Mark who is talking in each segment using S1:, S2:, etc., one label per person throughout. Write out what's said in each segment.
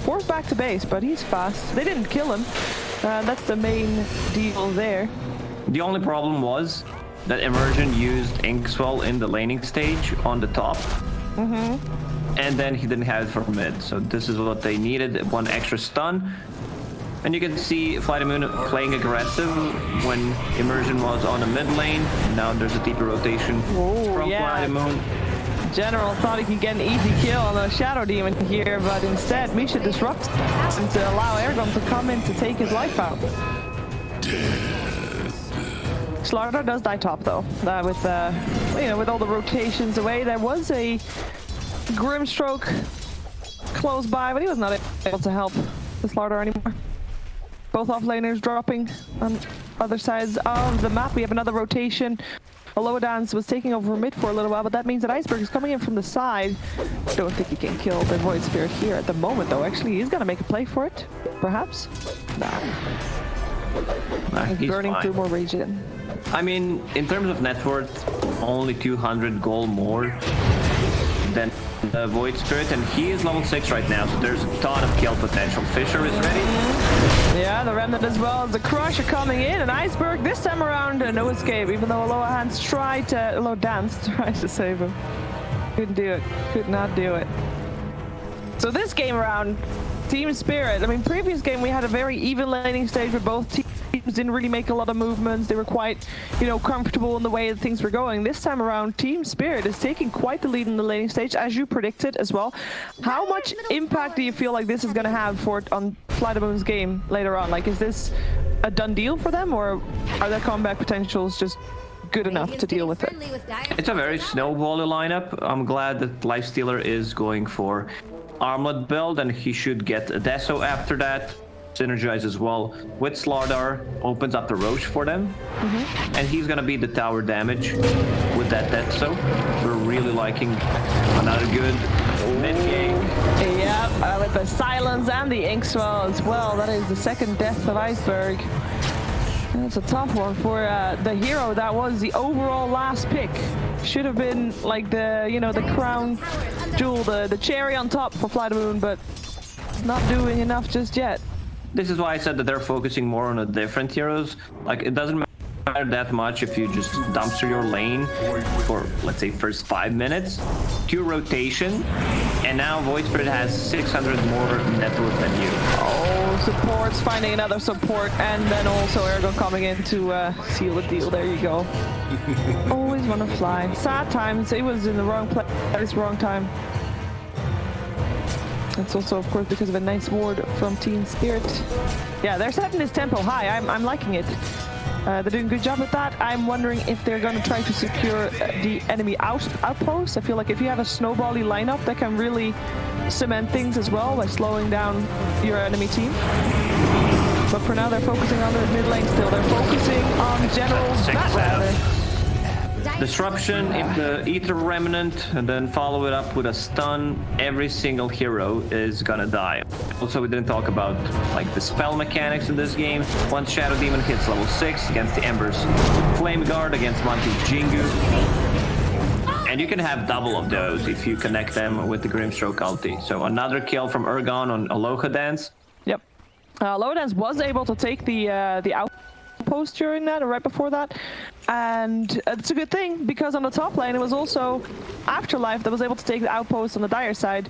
S1: forced back to base, but he's fast. They didn't kill him. That's the main deal there.
S2: The only problem was that Immersion used Inkswell in the laning stage on the top. And then he didn't have it for mid. So this is what they needed, one extra stun. And you can see FlyToMoon playing aggressive when Immersion was on the mid lane. Now there's a deeper rotation from FlyToMoon.
S1: General thought he could get an easy kill on the Shadow Demon here, but instead Misha disrupts him to allow Airgun to come in to take his life out. Slaughter does die top though. With with all the rotations away, there was a Grimstroke close by, but he was not able to help the Slaughter anymore. Both offlaners dropping on other sides of the map. We have another rotation. Dance was taking over mid for a little while, but that means that Iceberg is coming in from the side. I don't think he can kill the Void Spirit here at the moment, though. Actually, he's gonna make a play for it, perhaps. He's burning through more regen.
S2: I mean, in terms of net worth, only 200 gold more than the Void Spirit, and he is level 6 right now, so there's a ton of kill potential. Fisher is ready.
S1: Yeah, the Remnant as well as the Crusher coming in, and Iceberg this time around, no escape, even though Dance tried to save him. Couldn't do it. Could not do it. So this game around, Team Spirit, I mean, previous game we had a very even laning stage where both teams didn't really make a lot of movements. They were quite, comfortable in the way that things were going. This time around, Team Spirit is taking quite the lead in the laning stage, as you predicted as well. How much impact do you feel like this is going to have on FlyToMoon's game later on? Like, is this a done deal for them, or are their comeback potentials just good enough to deal with it?
S2: It's a very snowbally lineup. I'm glad that Lifestealer is going for Armlet build, and he should get a Deso after that. Synergize as well with Slardar, opens up the Roche for them, and he's gonna be the tower damage with that Deso. We're really liking another good mid game.
S1: Yeah, with the Silence and the Inkswell as well. That is the second death of Iceberg. That's a tough one for the hero that was the overall last pick. Should have been like the crown jewel, the cherry on top for FlyToMoon, but it's not doing enough just yet.
S2: This is why I said that they're focusing more on the different heroes. Like, it doesn't matter that much if you just dumpster your lane for, let's say, first 5 minutes, 2 rotation, and now Void Spirit has 600 more net worth than you.
S1: Oh, supports, finding another support, and then also Ergo coming in to seal the deal. There you go. Always want to fly. Sad times, it was in the wrong place, wrong time. It's also, of course, because of a nice ward from Team Spirit. Yeah, they're setting this tempo high. I'm liking it. They're doing a good job with that. I'm wondering if they're going to try to secure the enemy outpost. I feel like if you have a snowbally lineup, that can really cement things as well by slowing down your enemy team. But for now, they're focusing on the mid lane still. They're focusing on General's Batraider.
S2: Disruption in the Ether Remnant, and then follow it up with a stun. Every single hero is gonna die. Also, we didn't talk about like the spell mechanics in this game. Once Shadow Demon hits level 6 against the Ember's Flame Guard, against Monkey's Jingu. And you can have double of those if you connect them with the Grimstroke ulti. So another kill from Urgon on Aloha Dance.
S1: Yep. Aloha Dance was able to take the outpost during that, or right before that. And it's a good thing, because on the top lane it was also Afterlife that was able to take the outpost on the Dire side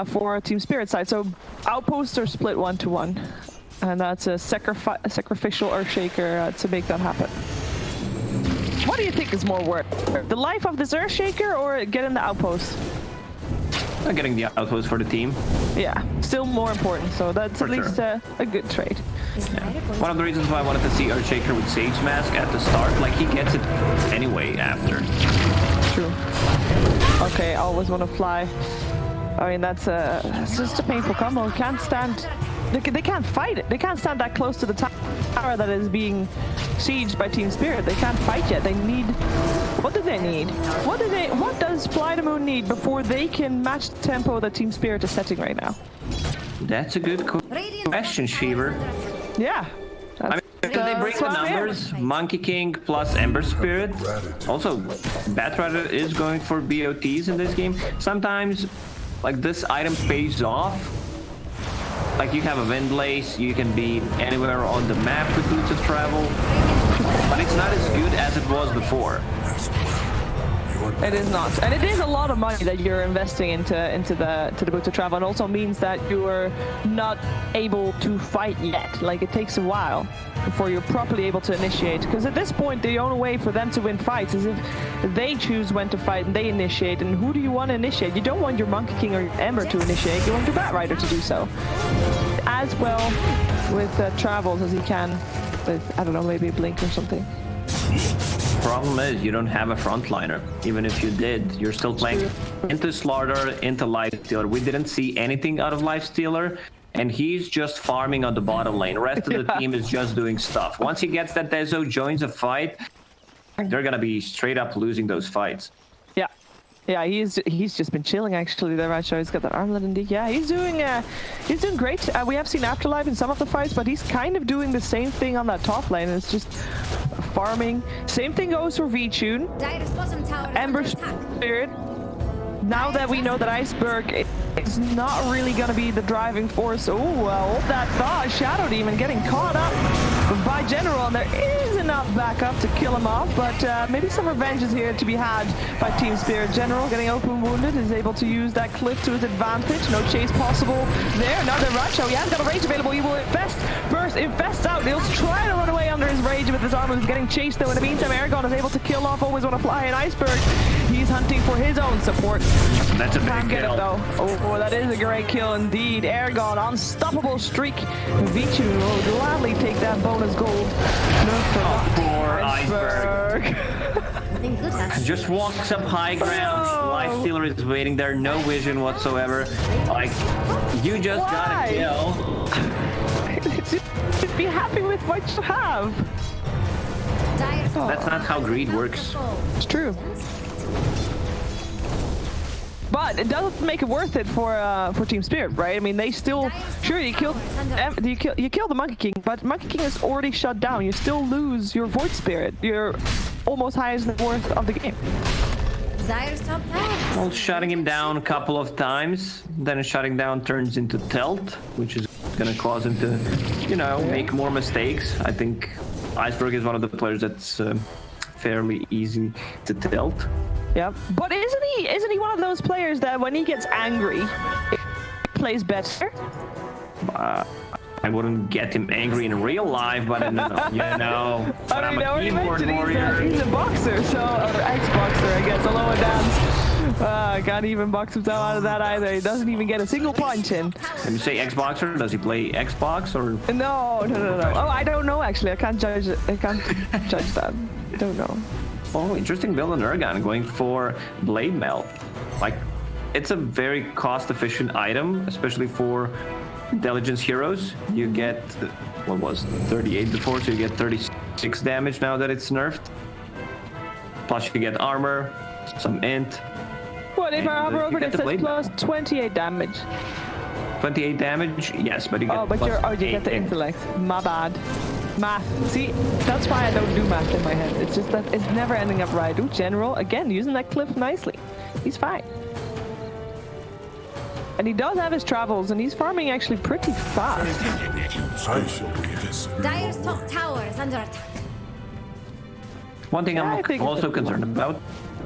S1: for Team Spirit side. So outposts are split 1-to-1, and that's a sacrificial Earthshaker to make that happen. What do you think is more worth? The life of this Earthshaker or getting the outpost?
S2: Getting the outpost for the team.
S1: Yeah, still more important, so that's at least a good trade.
S2: Yeah. One of the reasons why I wanted to see Earthshaker with Sage Mask at the start, like, he gets it anyway after.
S1: True. Okay, always want to fly. I mean, it's just a painful combo. Can't stand. They can't fight it. They can't stand that close to the tower that is being sieged by Team Spirit. They can't fight yet. They need. What do they need? What does FlyToMoon need before they can match the tempo that Team Spirit is setting right now?
S2: That's a good question, Shiver.
S1: Yeah.
S2: I mean, if they break the numbers, Monkey King plus Ember Spirit. Also, Batrider is going for BOTs in this game. Sometimes, like, this item pays off like you have a wind lace, you can be anywhere on the map with boots of travel, but it's not as good as it was before.
S1: It is not, and it is a lot of money that you're investing into the boots of travel, and also means that you are not able to fight yet. Like it takes a while before you're properly able to initiate. Because at this point, the only way for them to win fights is if they choose when to fight and they initiate. And who do you want to initiate? You don't want your Monkey King or your Ember to initiate. You want your Bat Rider to do so, as well with travels as he can with, I don't know, maybe a blink or something.
S2: Problem is, you don't have a frontliner. Even if you did, you're still playing into Slaughter, into Lifestealer. We didn't see anything out of Lifestealer, and he's just farming on the bottom lane. The rest of the team is just doing stuff. Once he gets that Dezo, joins a fight, they're gonna be straight up losing those fights.
S1: Yeah. Yeah, he's just been chilling actually there, right? So he's got that armlet indeed. Yeah, he's doing great. We have seen Afterlife in some of the fights, but he's kind of doing the same thing on that top lane. It's just farming. Same thing goes for VTune. Ember Spirit. Now that we know that Iceberg is not really going to be the driving force. Oh, well, that thought. Shadow Demon getting caught up by General, and there is enough backup to kill him off, but maybe some revenge is here to be had by Team Spirit. General getting open wounded, is able to use that cliff to his advantage. No chase possible there. Another rush. Oh, he has got a rage available. He will infest first, infests out. He'll try to run away under his rage with his armor. He's getting chased though. In the meantime, Aragon is able to kill off Always Want to Fly, and Iceberg, he's hunting for his own support.
S2: That's a big
S1: Can't get
S2: kill.
S1: it though. Oh, that is a great kill indeed. Aragon, unstoppable streak. Vichu will gladly take that bonus gold.
S2: Poor Iceberg. Just walks up high ground. Lifestealer is waiting there, no vision whatsoever. Like, you just got a kill.
S1: Just be happy with what you have.
S2: That's not how greed works.
S1: It's true. But it doesn't make it worth it for Team Spirit, right? I mean, they still you kill the Monkey King, but Monkey King is already shut down. You still lose your Void Spirit. You're almost highest net worth of the game.
S2: Well, shutting him down a couple of times, then shutting down turns into tilt, which is gonna cause him to, you know, make more mistakes. I think Iceberg is one of the players that's fairly easy to tilt.
S1: Yeah, but isn't he one of those players that when he gets angry, he plays better?
S2: I wouldn't get him angry in real life, but you know, but
S1: I mean,
S2: I'm a keyboard warrior.
S1: He's a boxer, so or ex-boxer, I guess. A lower dance. Can't even box himself out of that either. He doesn't even get a single punch in.
S2: When you say Xboxer, does he play Xbox or?
S1: No. Oh, I don't know actually. I can't judge it. I can't judge that. I don't know.
S2: Oh, interesting build on Urgon, going for Blade Mail. Like, it's a very cost-efficient item, especially for intelligence heroes. You get, what was it, 38 before, so you get 36 damage now that it's nerfed. Plus you get armor, some int.
S1: What if I hover over it, it says plus 28 damage.
S2: 28 damage? Yes, but you get
S1: you get the intellect. My bad. Math. See, that's why I don't do math in my head. It's just that it's never ending up right. Ooh, General, again, using that cliff nicely. He's fine. And he does have his travels, and he's farming actually pretty fast.
S3: Dire's top tower is under attack.
S2: One thing I'm also concerned about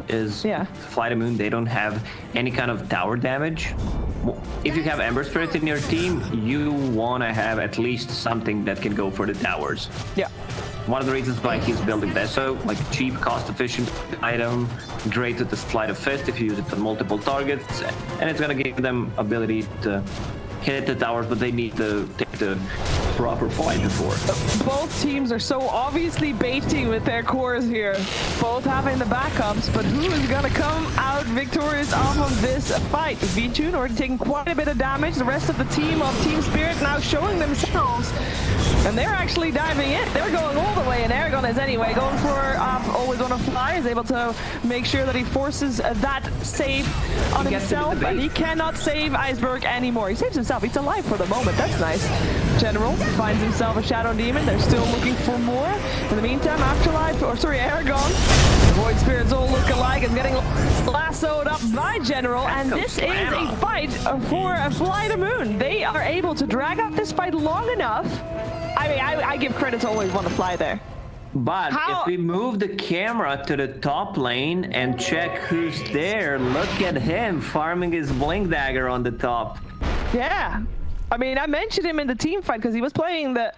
S2: is FlyToMoon. They don't have any kind of tower damage. If you have Ember Spirit in your team, you want to have at least something that can go for the towers.
S1: Yeah.
S2: One of the reasons why he's building Deso, like cheap, cost-efficient item, great with the Sleight of Fist if you use it on multiple targets, and it's gonna give them ability to hit the towers, but they need to take the proper fight before.
S1: Both teams are so obviously baiting with their cores here, both having the backups, but who is gonna come out victorious off of this fight? VTune already taking quite a bit of damage. The rest of the team of Team Spirit now showing themselves, and they're actually diving in. They're going all the way, and Aragon is anyway going for Always Want to Fly, is able to make sure that he forces that save on himself, and he cannot save Iceberg anymore. He saves himself. He's alive for the moment. That's nice. General finds himself a Shadow Demon. They're still looking for more. In the meantime, Aragon, the Void Spirits all look alike. Dragon's getting lassoed up by General, and this is a fight for FlyToMoon. They are able to drag out this fight long enough. I mean, I give credit to always want to fly there.
S2: But if we move the camera to the top lane and check who's there, look at him farming his Blink Dagger on the top.
S1: Yeah. I mean, I mentioned him in the team fight because he was playing the...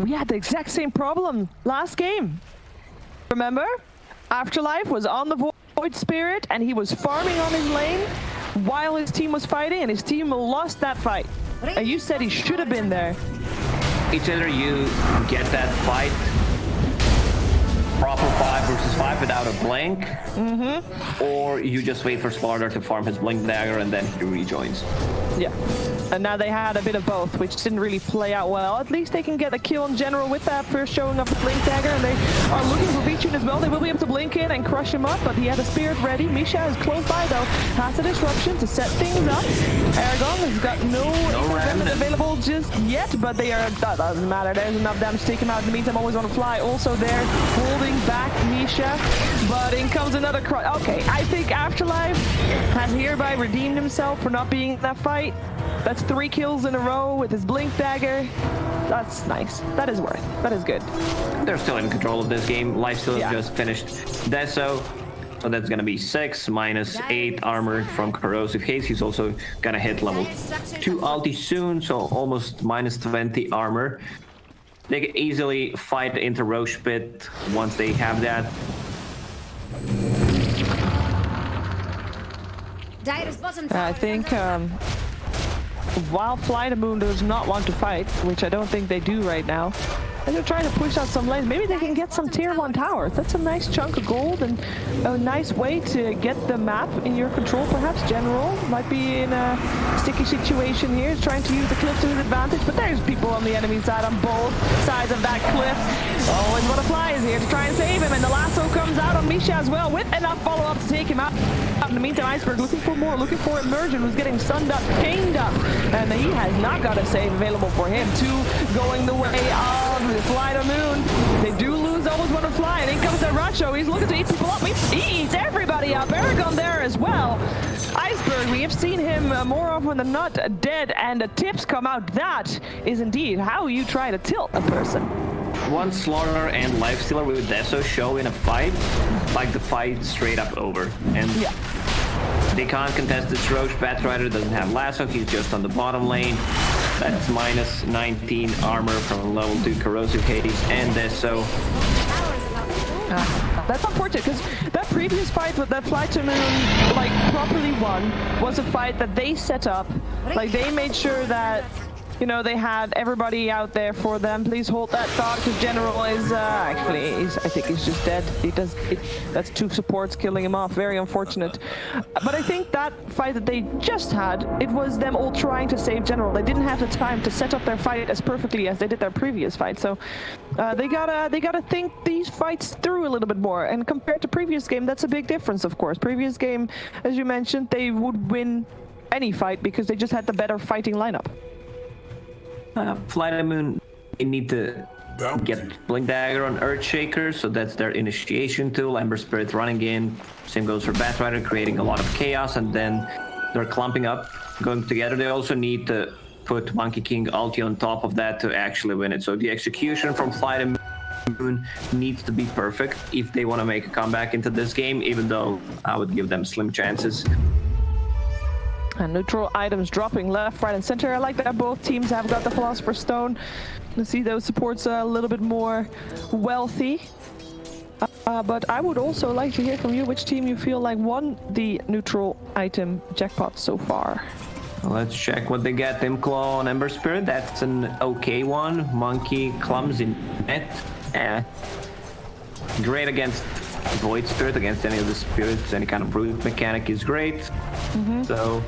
S1: We had the exact same problem last game. Remember? Afterlife was on the Void Spirit and he was farming on his lane while his team was fighting, and his team lost that fight. And you said he should have been there.
S2: It's either you get that fight, proper 5 versus 5 without a blink, or you just wait for Slardar to farm his Blink Dagger and then he rejoins.
S1: Yeah. And now they had a bit of both, which didn't really play out well. At least they can get a kill in general with that first showing of the Blink Dagger, and they are looking for Vichun as well. They will be able to blink in and crush him up, but he had a Spirit ready. Misha is close by though, has a disruption to set things up. Aragon has got no remnant available just yet, but they are, that doesn't matter. There's enough damage to take him out. In the meantime, always on the fly. Also there, holding back Misha, but in comes another crush. Okay, I think Afterlife has hereby redeemed himself for not being in that fight. That's 3 kills in a row with his Blink Dagger. That's nice. That is worth. That is good.
S2: They're still in control of this game. Lifesteal just finished Deso. So that's gonna be 6 minus 8 armor from Corrosive Haze. He's also gonna hit level 2 ulti soon, so almost minus 20 armor. They can easily fight into Roche Pit once they have that.
S1: I think while FlyToMoon does not want to fight, which I don't think they do right now, and they're trying to push out some lanes, maybe they can get some tier 1 towers. That's a nice chunk of gold and a nice way to get the map in your control. Perhaps General might be in a sticky situation here, trying to use the cliff to his advantage, but there's people on the enemy side on both sides of that cliff. Always want to fly is here to try and save him, and the lasso comes out on Misha as well with enough follow-up to take him out. In the meantime, Iceberg looking for more, looking for Immersion, who's getting sunned up, chained up, and he has not got a save available for him. 2 going the way of FlyToMoon. They do lose always want to fly, and in comes Racho. He's looking to eat people up. He eats everybody up. Aragon there as well. Iceberg, we have seen him more often than not dead, and the tips come out. That is indeed how you try to tilt a person.
S2: Once Slaughter and Lifestealer with Deso show in a fight, like the fight straight up over. And they can't contest this Roche. Batrider doesn't have lasso, he's just on the bottom lane. That's minus 19 armor from level 2 Corrosive Hades and Deso.
S1: That's unfortunate, because that previous fight with that FlyToMoon, like, properly won, was a fight that they set up. Like, they made sure that, you know, they had everybody out there for them. Please hold that thought, because General is actually, I think he's just dead. That's 2 supports killing him off. Very unfortunate. But I think that fight that they just had, it was them all trying to save General. They didn't have the time to set up their fight as perfectly as they did their previous fight. So they gotta think these fights through a little bit more. And compared to previous game, that's a big difference, of course. Previous game, as you mentioned, they would win any fight because they just had the better fighting lineup.
S2: FlyToMoon, they need to get Blink Dagger on Earthshaker, so that's their initiation tool. Ember Spirit running in, same goes for Batrider, creating a lot of chaos, and then they're clumping up, going together. They also need to put Monkey King ulti on top of that to actually win it. So the execution from FlyToMoon needs to be perfect if they want to make a comeback into this game, even though I would give them slim chances.
S1: And neutral items dropping left, right, and center. I like that both teams have got the Philosopher's Stone. Let's see those supports a little bit more wealthy. But I would also like to hear from you which team you feel like won the neutral item jackpot so far.
S2: Let's check what they get. Imclaw on Ember Spirit, that's an okay one. Monkey Clumsy Net. Great against Void Spirit, against any of the spirits. Any kind of root mechanic is great. So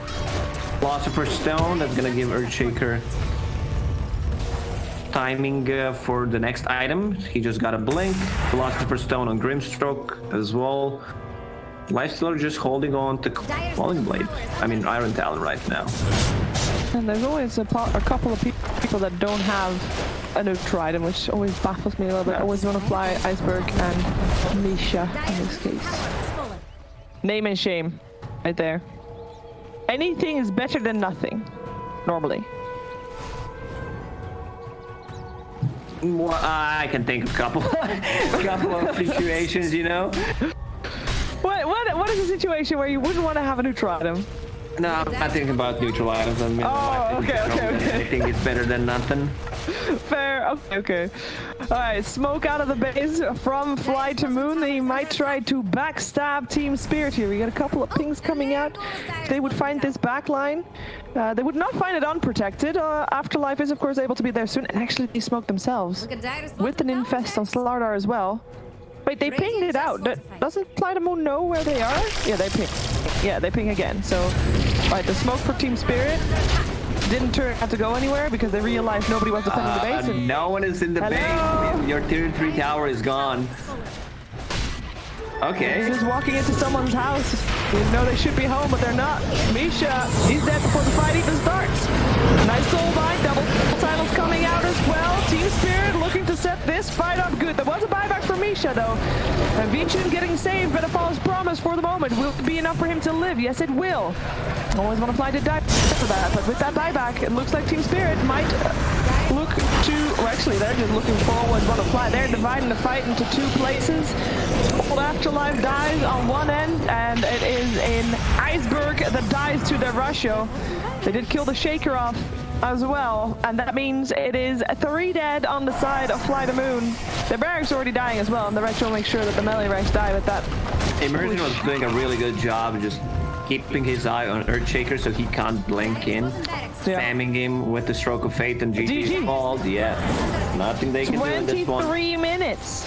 S2: Philosopher's Stone, that's gonna give Earthshaker timing for the next item. He just got a blink. Philosopher's Stone on Grimstroke as well. Lifestealer just holding on to Falling Blade. I mean Iron Talon right now.
S1: And there's always a couple of people that don't have a neutral item, which always baffles me a little bit. I always want to fly Iceberg and Misha in this case. Name and shame, right there. Anything is better than nothing, normally.
S2: Well, I can think of a couple, couple of situations, you know.
S1: What is a situation where you wouldn't want to have a neutral item?
S2: No, I'm not thinking about neutral items. I mean,
S1: okay.
S2: I think it's better than nothing.
S1: Fair. Okay. All right. Smoke out of the base from FlyToMoon. They might try to backstab Team Spirit here. We got a couple of pings coming out. If they would find this backline, they would not find it unprotected. Afterlife is, of course, able to be there soon. And actually, they smoked themselves with an infest on Slardar as well. Wait, they pinged it out. Doesn't FlyToMoon know where they are? Yeah, they ping. Yeah, they ping again. So, right, the smoke for Team Spirit didn't turn out to go anywhere because they realized nobody was defending the base. And
S2: no one is in the base. Your tier 3 tower is gone. Okay.
S1: He's just walking into someone's house. You know they should be home, but they're not. Misha, he's dead before the fight even starts. Nice soul buy. Double titles coming out as well. Team Spirit looking to set this fight up good. There was a buyback for Misha, though. And Vichin getting saved by the false promise for the moment. Will it be enough for him to live? Yes, it will. Always want to fly to die for that, but with that buyback, it looks like Team Spirit might look to... Well, actually, they're just looking forward. Want to fly. They're dividing the fight into 2 places. Old Afterlife dies on one end, and it is in Iceberg that dies to their Russia. They did kill the Shaker off as well, and that means it is 3 dead on the side of FlyToMoon. The barracks already dying as well, and the Reds will make sure that the melee ranks die with that.
S2: Immersion was doing a really good job just keeping his eye on Earthshaker so he can't blink in. Spamming him with the Stroke of Fate and GG called. Yeah, nothing they can do in this one.
S1: 23 minutes.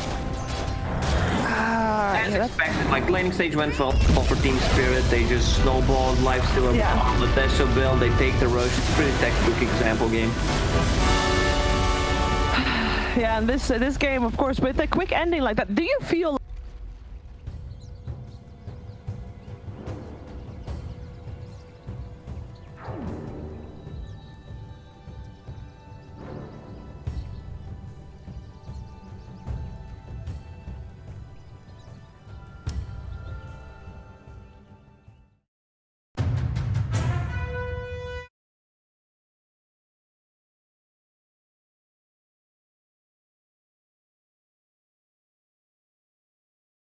S2: As expected, like laning stage went well for Team Spirit. They just snowballed, lifesteal on the Tesla build. They take the rush. It's a pretty textbook example game.
S1: Yeah, and this game, of course, with a quick ending like that, do you feel